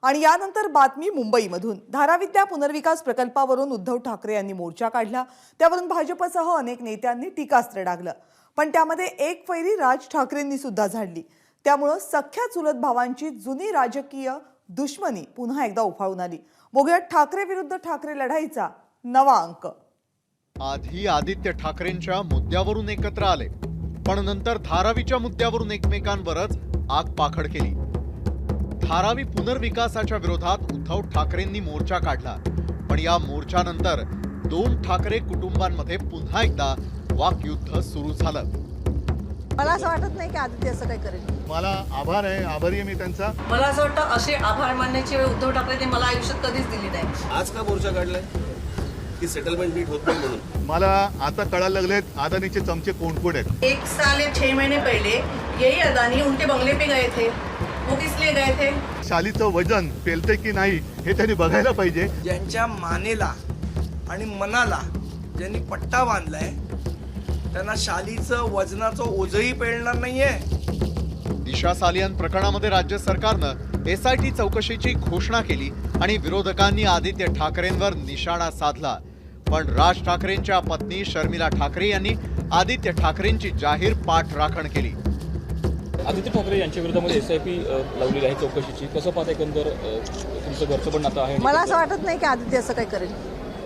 आणि यानंतर बातमी मुंबईमधून धाराविद्या पुनर्विकास प्रकल्पावरून उद्धव ठाकरे यांनी मोर्चा काढला। त्यावरून भाजपसह अनेक नेत्यांनी टीकास्त्र डागलं, पण त्यामध्ये एक फैरी राज ठाकरेंनी सुद्धा झाडली। त्यामुळे सख्या चुलत भावांची जुनी राजकीय दुश्मनी पुन्हा एकदा उफाळून आली। बघूया ठाकरे विरुद्ध ठाकरे लढाईचा नवा अंक। आधी आदित्य ठाकरेंच्या मुद्द्यावरून एकत्र आले, पण नंतर धारावीच्या मुद्द्यावरून एकमेकांवरच आग पाखड केली। धारावी पुनर्विकासाच्या विरोधात उद्धव ठाकरेंनी मोर्चा काढला, पण या मोर्चानंतर दोन ठाकरे कुटुंबांमध्ये पुन्हा एकदा वाकयुद्ध सुरू झालं। मला असं वाटत नाही की आदित्य असं काही करेल। मला आभारी आहे मी त्यांचा। मला असं वाटतं असे आभार मानण्याची वेळ उद्धव ठाकरेंनी मला आयुष्यात कधीच दिली नाही। आज का मोर्चा काढलाय की सेटलमेंट नीट होत नाही म्हणून? मला आता कळायला लागलेत अदानीचे चमचे कोण कोण आहेत। 1 साल या 6 महीने पहले यही अदानी उनके बंगले पे गए थे। वो किस लिए गए थे? शालीचं वजन पेलते की नाही हे त्यांनी बघायला पाहिजे। ज्यांच्या मानेला आणि मनाला ज्यांनी पट्टा बांधलाय त्यांना शालीचं वजनाचं ओझही पेलणार नाहीये। दिशा सालियन प्रकरणामध्ये राज्य सरकारनं एसआयटी चौकशीची घोषणा केली आणि विरोधकांनी आदित्य ठाकरेंवर निशाणा साधला, पण राज ठाकरेंच्या पत्नी शर्मिला ठाकरे यांनी आदित्य ठाकरेंची जाहीर पाठराखण केली। आदित्य ठाकरे यांच्या विरोधामध्ये एसआयटी लावलेली आहे चौकशीची, कसं पाहता एकंदर तुमचं घरचं पण नातं आहे? मला असं वाटत नाही की आदित्य असं काही करेल,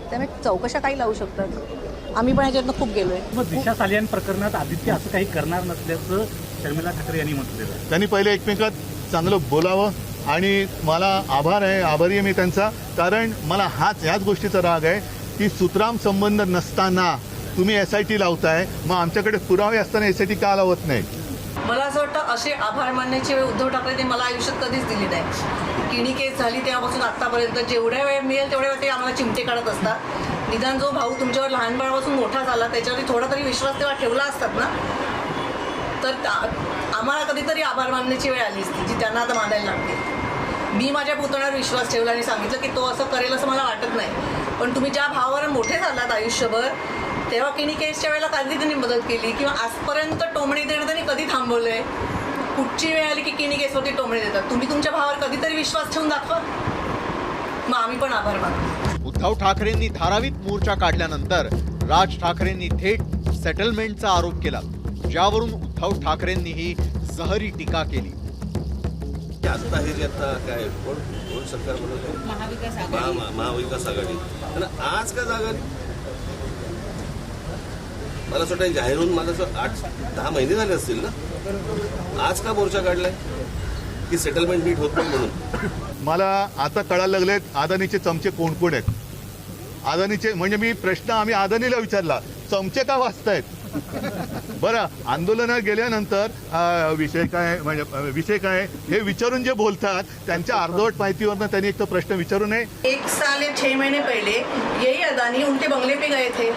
त्यामुळे चौकशा काही लावू शकतात। आम्ही पण ह्याच्यातनं खूप गेलोय। मग दिशा सालियन प्रकरणात आदित्य असं काही करणार नसल्याचं शर्मिला ठाकरे यांनी म्हटलेलं आहे। त्यांनी पहिले एकमेकात चांगलं बोलावं आणि मला आभारी आहे मी त्यांचा, कारण मला ह्याच गोष्टीचा राग आहे की सुतराम संबंध नसताना तुम्ही एसआयटी लावताय, मग आमच्याकडे पुरावे असताना एसआयटी का लावत नाही? मला असं वाटतं असे आभार मानण्याची वेळ उद्धव ठाकरेंनी मला आयुष्यात कधीच दिली नाही। किणी केस झाली तेव्हापासून आतापर्यंत जेवढ्या वेळ मिळेल तेवढ्या वेळ ते आम्हाला चिमटे काढत असतात। निदान जो भाऊ तुमच्यावर लहानपणापासून मोठा झाला त्याच्यावरती थोडा तरी विश्वास तेव्हा ठेवला असतात ना, तर आम्हाला कधीतरी आभार मानण्याची वेळ आली असती जी त्यांना आता मानायला लागते। मी माझ्या पुतण्यावर विश्वास ठेवला आणि सांगितलं की तो असं करेल असं मला वाटत नाही, पण तुम्ही ज्या भावावर मोठे झालात आयुष्यभर तेव्हा किणी केसच्या वेळेला कधी त्यांनी मदत केली किंवा आजपर्यंत टोमणे देणं त्यांनी कधी थांबवलंय? कुठची वेळ आली की किणी केसवरती टोमणे देतात? तुम्ही तुमच्या भावावर कधीतरी विश्वास ठेवून दाखवा, मग आम्ही पण आभार मानतो। उद्धव ठाकरेंनी धारावीत मोर्चा काढल्यानंतर राज ठाकरेंनी थेट सेटलमेंटचा आरोप केला, ज्यावरून उद्धव ठाकरेंनीही जहरी टीका केली। आता हे जे आता काय कोण सरकार बनवलं? महाविकास आघाडी। आणि आज का जागा मला असं वाटतं जाहीर होऊन मला असं 8-10 महिने झाले असतील ना। आज का मोर्चा काढलाय की सेटलमेंट नीट होत नाही म्हणून? मला आता कळायला लागलेत अदानीचे चमचे कोण कोण आहेत। अदानीचे म्हणजे मी प्रश्न आम्ही अदानीला विचारला, चमचे का वाचतायत? बरं, आंदोलनात गेल्यानंतर विषय काय हे विचारून जे बोलतात त्यांच्या अर्धवट माहितीवरनं त्यांनी एक तो प्रश्न विचारू नये। 1 साल या 6 महीने पहले यही अदानी उनके बंगले पे गए थे।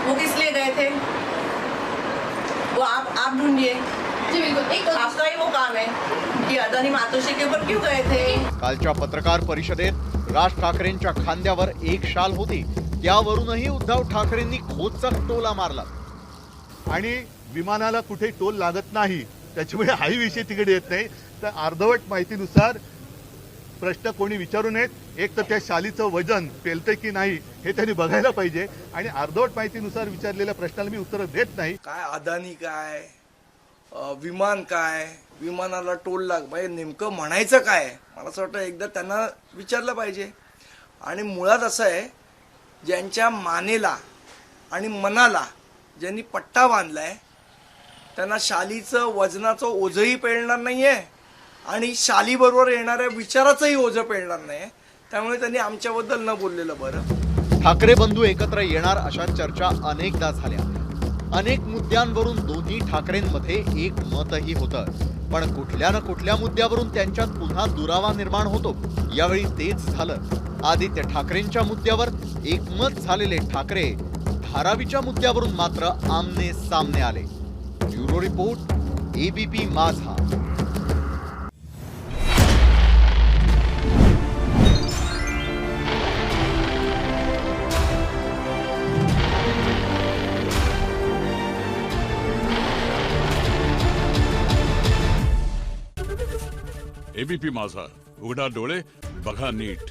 वो किस लिए गए थे? वो आप ढूंढिए। जी बिल्कुल, आपका ही वो काम है कि अदानी मातोश्री के ऊपर क्यों गए थे? कालच्या पत्रकार परिषदेत राज ठाकरेंच्या खांद्यावर एक शाल होती, त्यावरूनही उद्धव ठाकरेंनी खोचक टोला मारला आणि विमानाला कुठे टोल लागत नाही, त्याच्यामुळे हाही विषय तिकडे येत नाही। तर अर्धवट माहितीनुसार प्रश्न कोणी विचारू नयेत। एक तर त्या शालीचं वजन पेलते की नाही हे त्यांनी बघायला पाहिजे, आणि अर्धवट माहितीनुसार विचारलेल्या प्रश्नाला मी उत्तर देत नाही। काय अदानी काय, विमान काय, विमानाला टोल म्हणजे नेमकं म्हणायचं काय? मला असं वाटतं एकदा त्यांना विचारलं पाहिजे। आणि मुळात असं आहे, ज्यांच्या मानेला आणि मनाला ज्यांनी पट्टा बांधलाय त्यांना शालीचं वजनाचं ओझही पेलणार नाहीये आणि शालीबरोबर येणाऱ्या विचाराचंही ओझं पेलणार नाही। त्यामुळे त्यांनी आमच्याबद्दल न बोललेलं बरं। ठाकरे बंधू एकत्र येणार अशा चर्चा अनेकदा झाल्या। अनेक मुद्द्यांवरून दोन्ही ठाकरेंमध्ये एक मतही होतं, पण कुठल्या ना कुठल्या मुद्द्यावरून त्यांच्यात पुन्हा दुरावा निर्माण होतो। यावेळी तेच झालं। आदित्य ठाकरेंच्या मुद्द्यावर एकमत झालेले ठाकरे धारावीच्या मुद्द्यावरून मात्र आमने सामने आले। ब्युरो रिपोर्ट, एबीपी माझा। एबीपी माझा, उघडा डोळे बघा नीट.